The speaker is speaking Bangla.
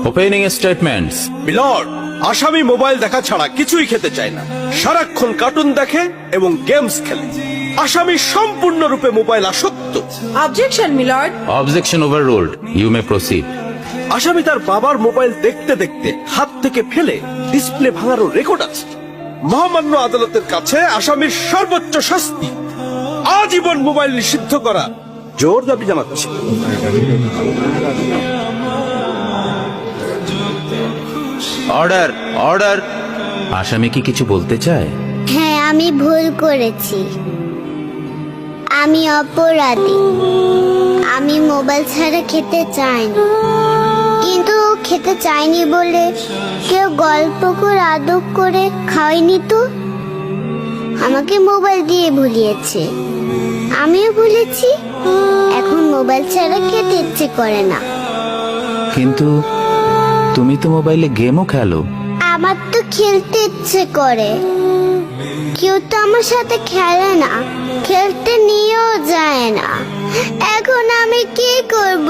Opening statements. মিলর্ড, আসামি মোবাইল দেখা ছাড়া কিছুই খেতে চায় না, সারাক্ষণ কার্টুন দেখে এবং গেমস খেলে। আসামি সম্পূর্ণরূপে মোবাইল আসক্ত। Objection milord. Objection overruled, you may proceed. আসামি তার বাবার মোবাইল দেখতে দেখতে হাত থেকে ফেলে ডিসপ্লে ভাঙারও রেকর্ড আছে। মহামান্য আদালতের কাছে আসামির সর্বোচ্চ শাস্তি আজীবন মোবাইল নিষিদ্ধ করা জোর দাবি জানাচ্ছি। Order, order. আসামি কি কিছু বলতে চায়? হ্যাঁ, আমি ভুল করেছি, আমি অপরাধী। আমি মোবাইল ছাড়া খেতে চাইনি, কিন্তু খেতে চাইনি বলে কেউ গল্প করে আদব করে খাওয়াইনি তো। আমাকে মোবাইল দিয়ে ভুলিয়েছে, আমিও ভুলেছি। এখন মোবাইল ছাড়া খেতে ইচ্ছে করে না। কিন্তু তুমি তো মোবাইলে গেমও খেলো। আমার তো খেলতে ইচ্ছে করে, কেউ তো আমার সাথে খেলে না, খেলতে নিয়েও যায় না। এখন আমি কি করব?